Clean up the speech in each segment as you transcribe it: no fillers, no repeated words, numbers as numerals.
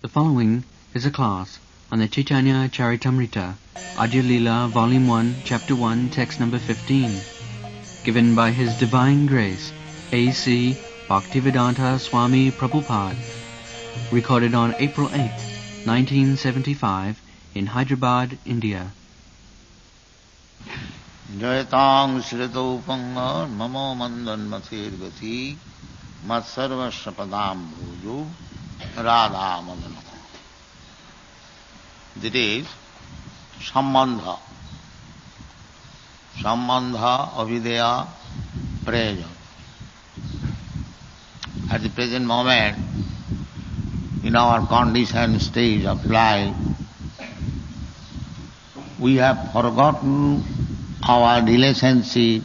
The following is a class on the Chaitanya Charitamrita, Adya Leela, Volume 1, Chapter 1, Text number 15, given by His Divine Grace, A.C. Bhaktivedanta Swami Prabhupada, recorded on April 8, 1975, in Hyderabad, India. Jayatang Shrito Panga Mamo Mandan Mathir Gati Matsarva Shapadam Bhuju Radha Madana. That is Sambandha. Sambandha Avideya Prayojan. At the present moment, in our conditioned stage of life, we have forgotten our relationship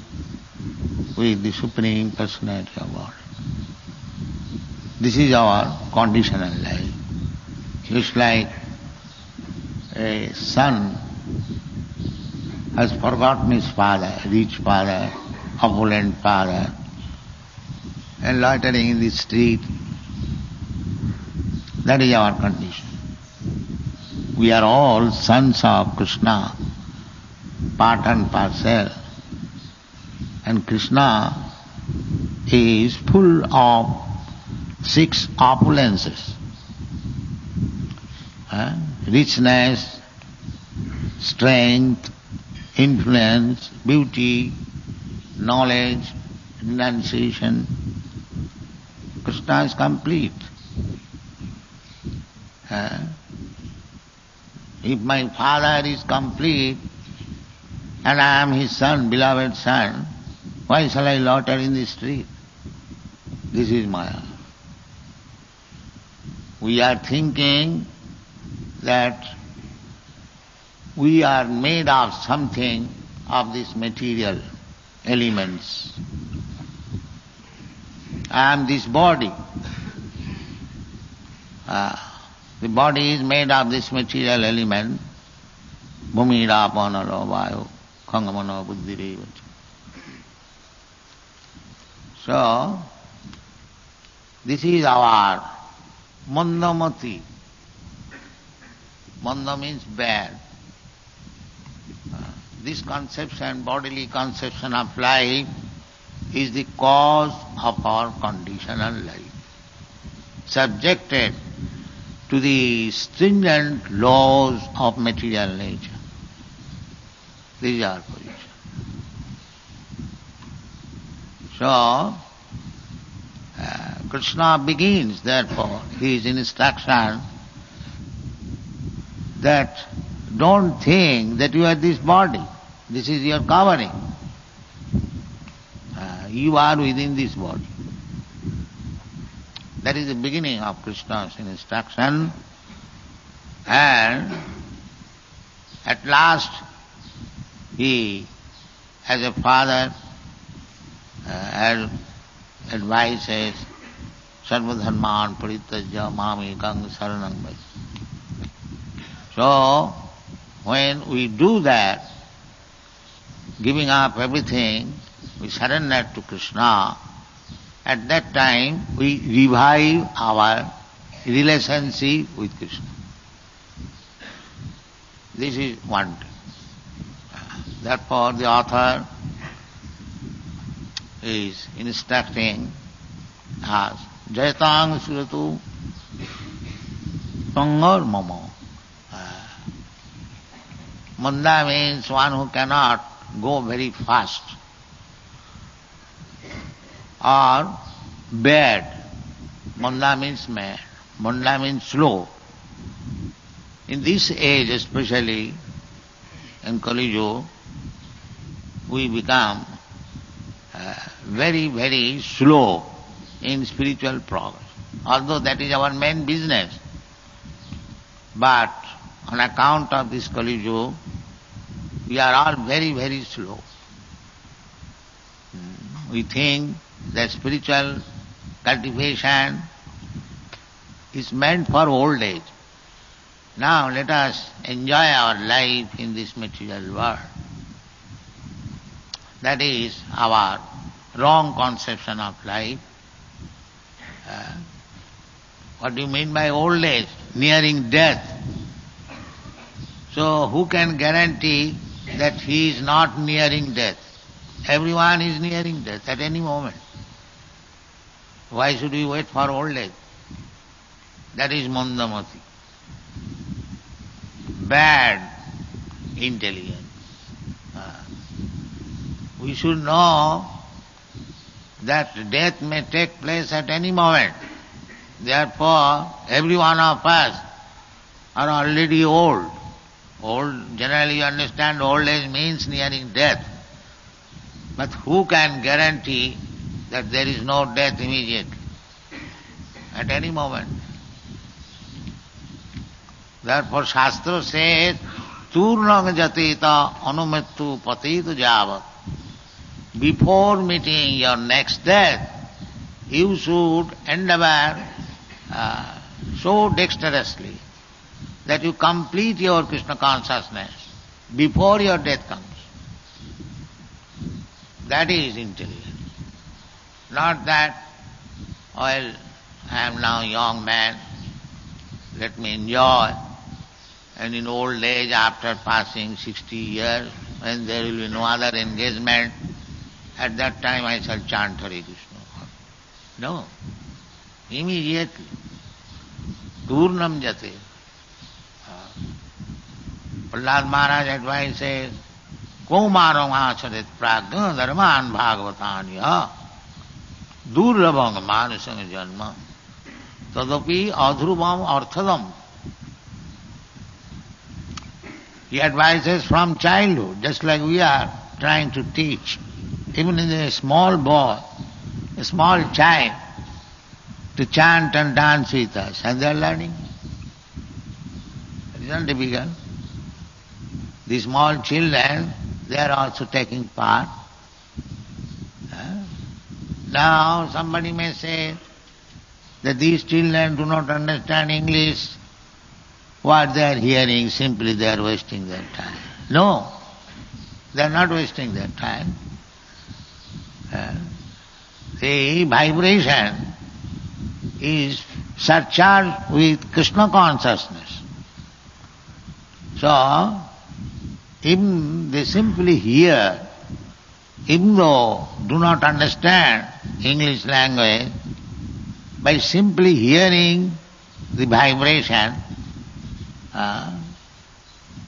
with the Supreme Personality of God. This is our conditional life. Just like a son has forgotten his father, rich father, opulent father, and loitering in the street. That is our condition. We are all sons of Krishna, part and parcel. And Krishna is full of 6 opulences. Richness, strength, influence, beauty, knowledge, renunciation. Krishna is complete. If my father is complete and I am his son, beloved son, why shall I loiter in the street? This is Maya. We are thinking that we are made of something of these material elements. I am this body. The body is made of this material element. Bhumi rapana vayu khangamana buddhireva. So, this is our mandamati. Manda means bad. This conception, bodily conception of life, is the cause of our conditional life, subjected to the stringent laws of material nature. This is our position. So, Krishna begins, therefore, his instruction that don't think that you are this body. This is your covering. You are within this body. That is the beginning of Krishna's instruction. And at last, he, as a father, advises, Sarvadharman Parityajya Mamekang Saranam Vraj. So, when we do that, giving up everything, we surrender to Krishna, at that time we revive our relationship with Krishna. This is one thing. Therefore the author is instructing us, Jayatang Suratu Tangar Mamo. Manda means one who cannot go very fast, or bad. Manda means mad. Manda means slow. In this age especially, in Kali Yuga, we become very, very slow in spiritual progress. Although that is our main business. But on account of this Kali Yuga, we are all very, very slow. We think that spiritual cultivation is meant for old age. Now let us enjoy our life in this material world. That is our wrong conception of life. What do you mean by old age? nearing death. So who can guarantee that he is not nearing death? Everyone is nearing death at any moment. Why should we wait for old age? That is Mandamati. Bad intelligence. We should know that death may take place at any moment. Therefore, every one of us are already old. Old, generally you understand, old age means nearing death. But who can guarantee that there is no death immediately? At any moment. Therefore Shastra says, Turnang jatita anumittu patitu javat. Before meeting your next death, you should endeavor so dexterously that you complete your Krishna consciousness before your death comes. That is intelligence. Not that, well, I am now a young man, let me enjoy, and in old age, after passing 60 years, when there will be no other engagement, at that time I shall chant Hare Krishna. No. Immediately. Turnam jate. Prahlad Maharaj advises, Kaumaram acharit pragna dharman bhagavatanya durlabham manasang janma tadapi adhrubam arthadam. He advises from childhood, just like we are trying to teach. Even in a small boy, a small child, to chant and dance with us, and they are learning. It is not difficult. The small children, they are also taking part. Now somebody may say that these children do not understand English. What they are hearing, simply they are wasting their time. No, they are not wasting their time. The vibration is surcharged with Krishna consciousness. So, even they simply hear, even though do not understand English language, by simply hearing the vibration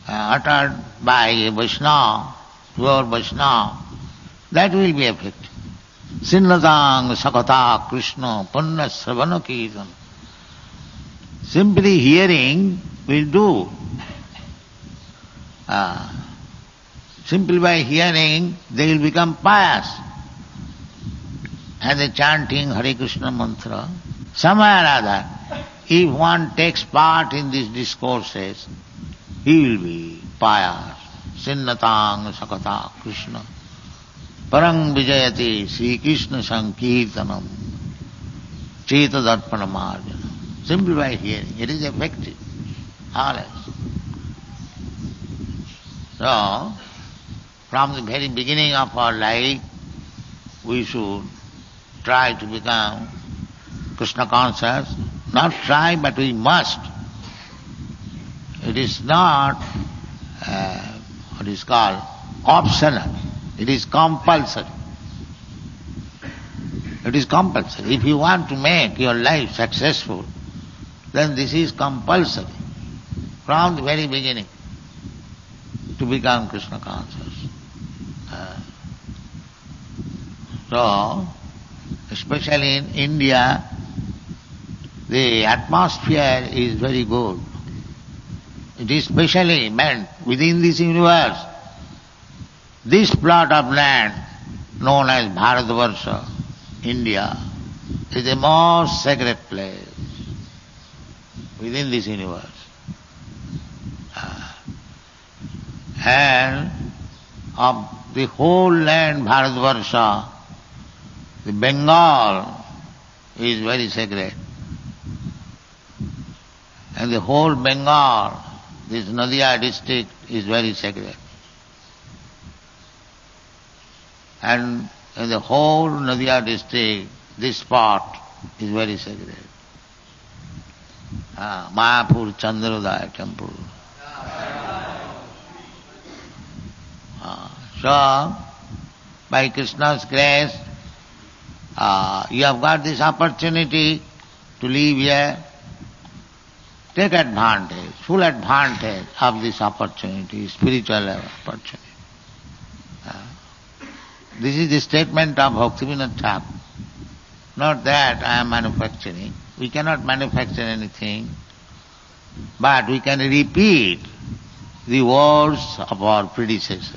uttered by a Vaishnava, pure Vaishnava, that will be effective. Sinnatang sakata Krishna panna sravana kirtan. Simply hearing will do. Simply by hearing, they will become pious. And the chanting Hare Krishna mantra, somewhere or other, if one takes part in these discourses, he will be pious. Sinnatang sakata Krishna. Parang vijayati Sri Krishna sankirtanam cheta darpana marjana. Simply by hearing, it is effective. All else. So, from the very beginning of our life, we should try to become Krishna conscious. Not try, but we must. It is not what is called optional. It is compulsory. It is compulsory. If you want to make your life successful, then this is compulsory from the very beginning to become Krishna conscious. So, especially in India, the atmosphere is very good. It is specially meant within this universe. This plot of land known as Bharatvarsha, India, is the most sacred place within this universe. And of the whole land Bharatvarsha, the Bengal is very sacred. And the whole Bengal, this Nadia district, is very sacred. And in the whole Nadia district, this spot is very sacred. Mayapur Chandrodaya temple. So, by Krishna's grace, you have got this opportunity to live here. Take advantage, full advantage of this opportunity, spiritual opportunity. This is the statement of Bhaktivinoda Thakur. Not that I am manufacturing. We cannot manufacture anything, but we can repeat the words of our predecessors.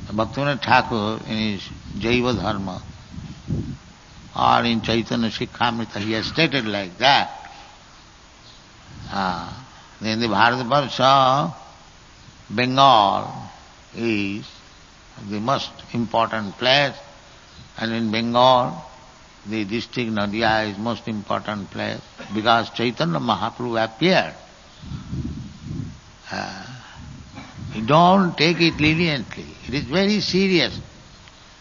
Bhaktivinoda Thakur in his Jaiva Dharma or in Chaitanya Shikshamrita, he has stated like that. In the Bharatavarsha, Bengal is the most important place, and in Bengal, the district Nadia is most important place because Chaitanya Mahaprabhu appeared. You don't take it leniently. It is very serious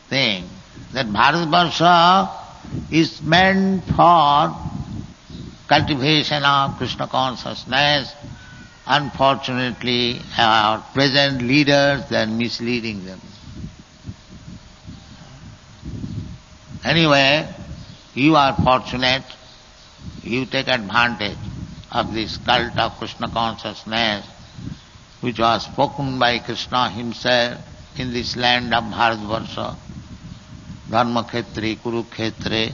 thing that Bharatavarsha is meant for cultivation of Krishna consciousness. Unfortunately, our present leaders, they are misleading them. Anyway, you are fortunate, you take advantage of this cult of Krishna consciousness, which was spoken by Krishna himself in this land of Bharatvarsha, Dharmakhetre, Kurukhetre,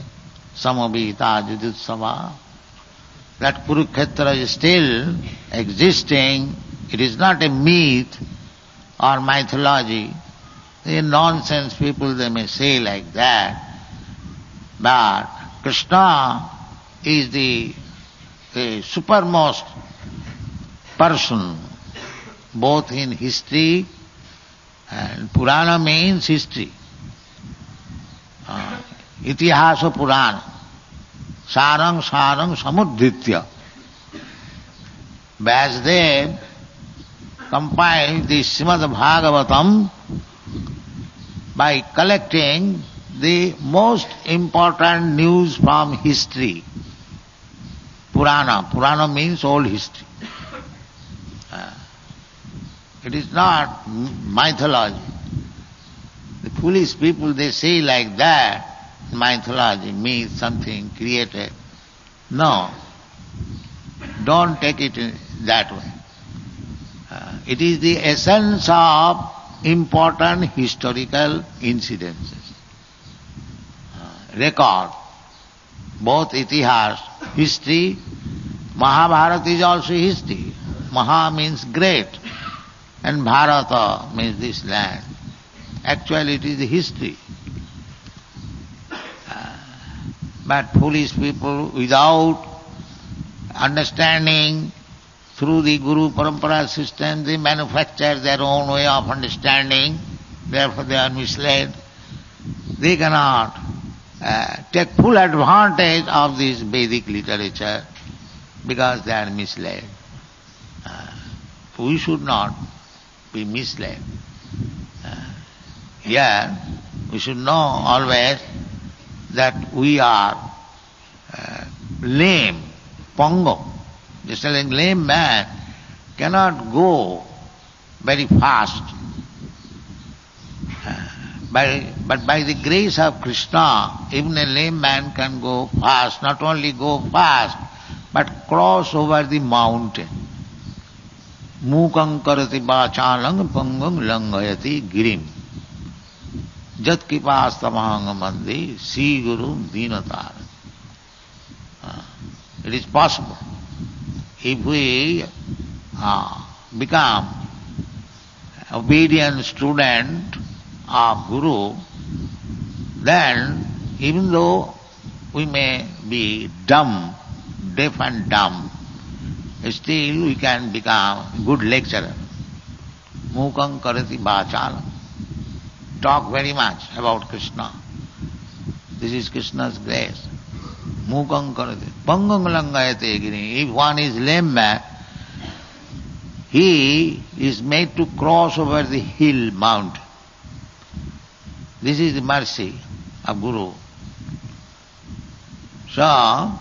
Samavita, Jujutsava. That Kurukshetra is still existing. It is not a myth or mythology. The nonsense people, they may say like that. But Krishna is the supermost person, both in history and Purana means history. Itihasa Purana. Sarang sarang samudritya. Vasudev compiled the Srimad Bhagavatam by collecting the most important news from history. Purana. Purana means old history. It is not mythology. The foolish people, they say like that, mythology means something created. No. Don't take it that way. It is the essence of important historical incidences. Record. Both itihas, history. Mahabharata is also history. Maha means great. And Bharata means this land. Actually it is the history. But foolish people, without understanding through the Guru Parampara system, they manufacture their own way of understanding, therefore they are misled. They cannot take full advantage of this Vedic literature because they are misled. We should not be misled. We should know always that we are lame, pongo. Just like a lame man cannot go very fast. But by the grace of Krishna, even a lame man can go fast, not only go fast, but cross over the mountain. Mukang karati bachalang pangam langayati girim. Jat kipastamahanga mandi si guru dinatar. It is possible. If we become obedient student of Guru, then even though we may be dumb, deaf and dumb, still we can become good lecturer. Mukang karati bachalam. Talk very much about Krishna. This is Krishna's grace. Mukang karati. Pangam langayate giri. If one is lame man, he is made to cross over the hill, mountain. This is the mercy of Guru. So,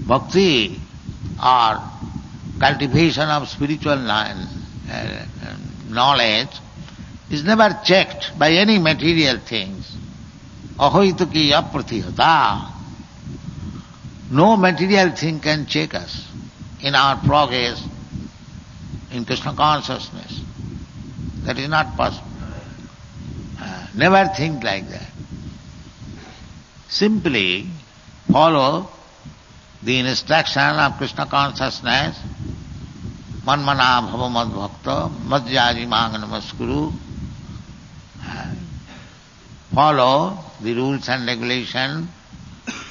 bhakti or cultivation of spiritual knowledge is never checked by any material things. Ahoituki apratihata. No material thing can check us in our progress in Krishna consciousness. That is not possible. Never think like that. Simply follow the instruction of Krishna consciousness. Manmana bhava mad bhakta, madhyaji mang namaskuru. Follow the rules and regulations,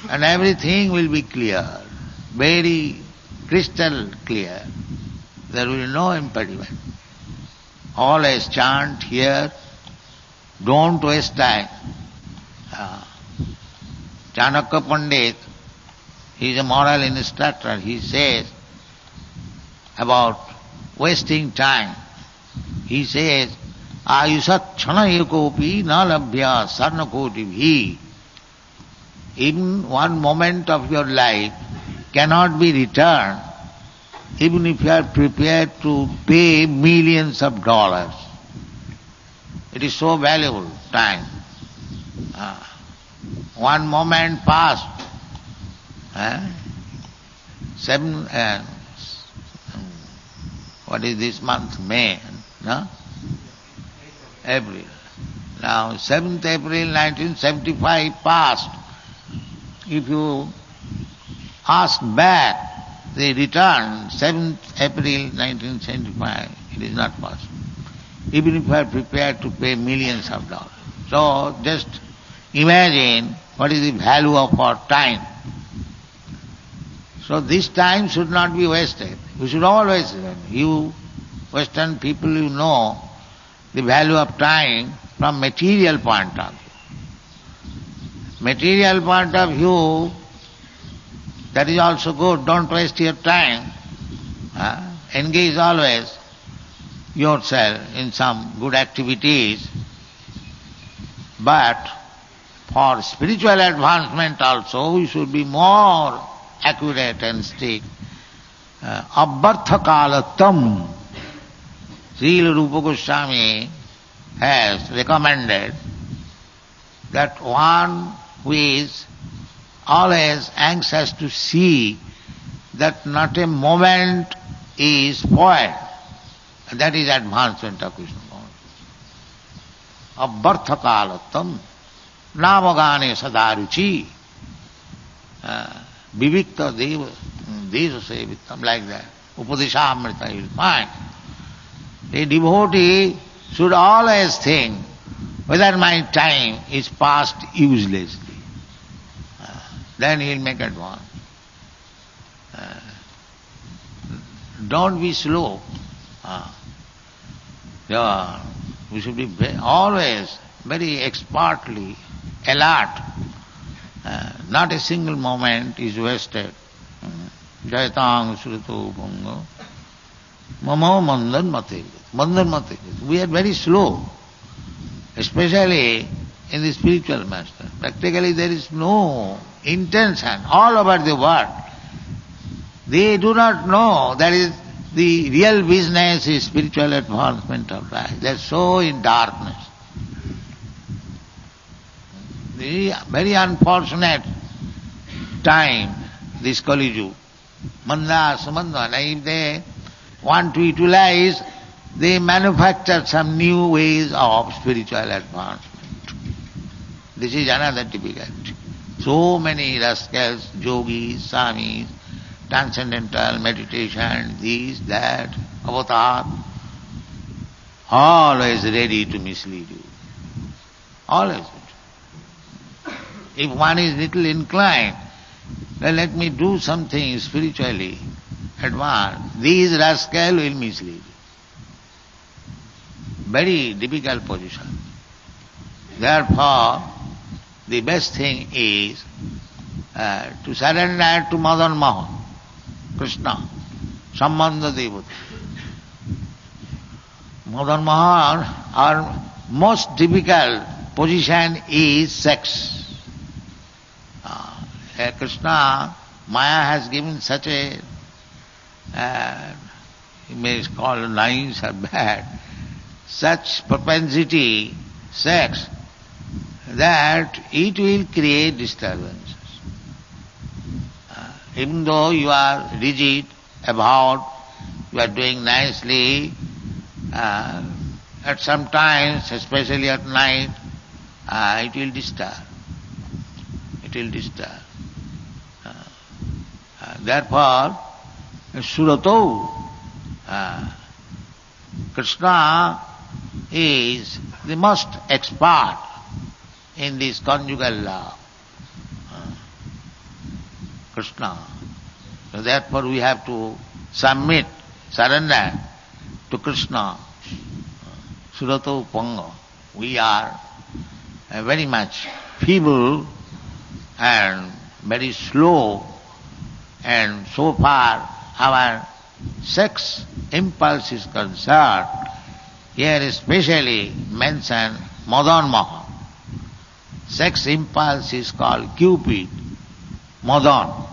and everything will be clear, very crystal clear. There will be no impediment. Always chant here, don't waste time. Chanakya Pandit, he is a moral instructor, he says about wasting time. He says, Ayusat chana ekopi na labhya sarnakoti bhi. Even one moment of your life cannot be returned, even if you are prepared to pay millions of dollars. It is so valuable time. One moment passed. What is this month? May, no? April. Now 7th April 1975 passed. If you ask back the return, 7th April 1975, it is not possible. Even if you are prepared to pay millions of dollars. So just imagine what is the value of our time. So this time should not be wasted. You should always, you Western people, you know the value of time from material point of view. Material point of view, that is also good. Don't waste your time. Engage always yourself in some good activities. But for spiritual advancement also, we should be more accurate and strict. Abbartha kalatam. Srila Rupa Goswami has recommended that one who is always anxious to see that not a moment is spoiled. That is advancement of Krishna consciousness. Abbartha kalatam namagane sadaruchi vivikta deva sevitam, like that. Upadeshamrita you will find. A devotee should always think whether my time is passed uselessly. Then he will make advance. Don't be slow. We should be always very expertly alert. Not a single moment is wasted. Jayatang Sruto Bhunga Mama Mandan Mate. Mandan Mate. We are very slow, especially in the spiritual master. Practically there is no intention all over the world. They do not know that is the real business is spiritual advancement of life. They are so in darkness. The very unfortunate time, this Kali Yuga. Manda Sumanda, if they want to utilize, they manufacture some new ways of spiritual advancement. This is another difficulty. So many rascals, yogis, swamis, transcendental meditation, this, that, avatar, always ready to mislead you. Always. If one is little inclined, then let me do something spiritually advanced, these rascals will mislead you. Very difficult position. Therefore, the best thing is to surrender to Madan Mohan, Krishna, Sambandha Devata. Madan Mohan, our most difficult position is sex. Krishna, Maya has given such a and you may call nice or bad, such propensity, sex, that it will create disturbances. Even though you are rigid, avowed, you are doing nicely, at some times, especially at night, it will disturb. It will disturb. Therefore, Surato, Krishna is the most expert in this conjugal love. Krishna. So therefore we have to submit, surrender to Krishna. Surato Panga. We are very much feeble and very slow, and so far our sex impulse is concerned, here especially mentioned Madan Mohan. Sex impulse is called Cupid, Madan.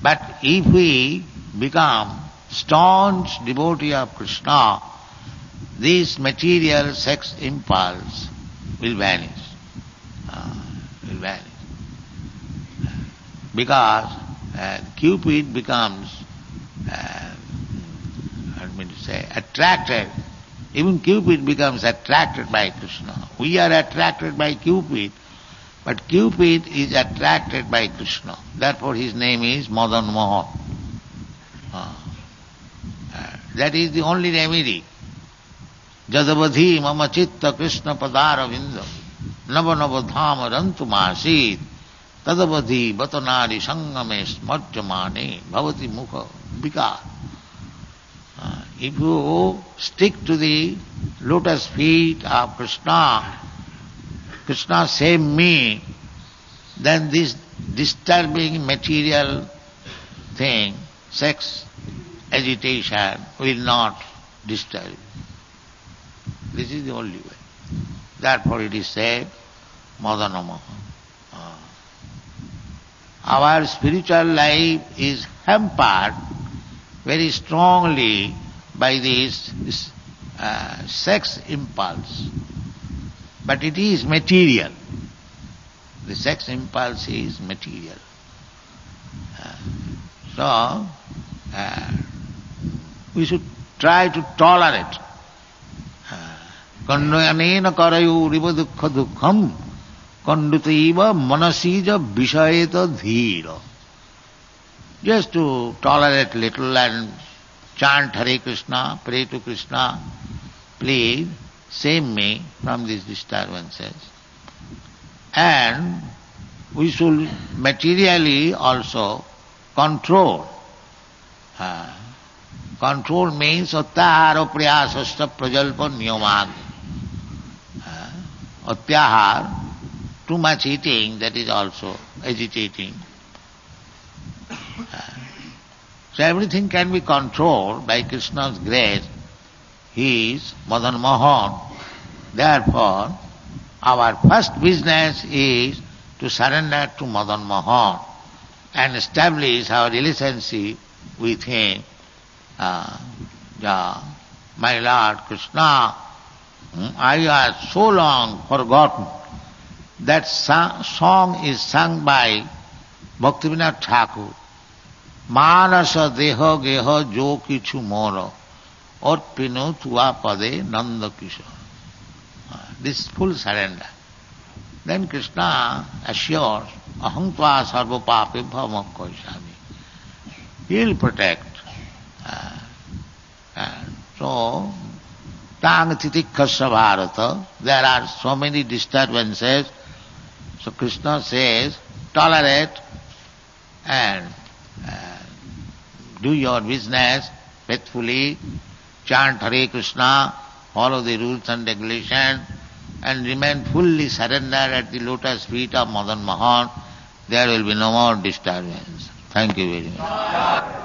But if we become staunch devotee of Krishna, this material sex impulse will vanish. Will vanish. Because Cupid becomes, attracted. Even Cupid becomes attracted by Krishna. We are attracted by Cupid, but Cupid is attracted by Krishna. Therefore his name is Madan Mohan. That is the only remedy. Jadavadhi mama chitta Krishna padara vindam nava nava dhama rantumasit tadavadhi batanari sangame smarjamane bhavati mukha vikar. If you stick to the lotus feet of Krishna, Krishna save me, then this disturbing material thing, sex, agitation, will not disturb you. This is the only way. Therefore it is said, Madanama. Our spiritual life is hampered very strongly by this sex impulse. But it is material. The sex impulse is material. So, we should try to tolerate. Kanyanena karayuriva dukkha dukkham kandutaiva manasija vishayeta dhira. Just to tolerate little and chant Hare Krishna, pray to Krishna, please save me from these disturbances. And we should materially also control. Control means atyahara priyasasta prajalpa niyamad. Atyahara, too much eating, that is also agitating. So everything can be controlled by Krishna's grace. He is Madan Mohan. Therefore, our first business is to surrender to Madan Mohan and establish our relationship with him. My Lord Krishna, I have so long forgotten. That song is sung by Bhaktivinoda Thakur. Manasa deha geha jo kichu moro orpinu tua pade nanda kishore. This full surrender. Then Krishna assures, aham tva sarva pape bhavamokkhaisami. He will protect. So, tang titikkasya bharata, there are so many disturbances. So Krishna says, tolerate and do your business faithfully, chant Hare Krishna, follow the rules and regulations, and remain fully surrendered at the lotus feet of Madan Mohan. There will be no more disturbance. Thank you very much.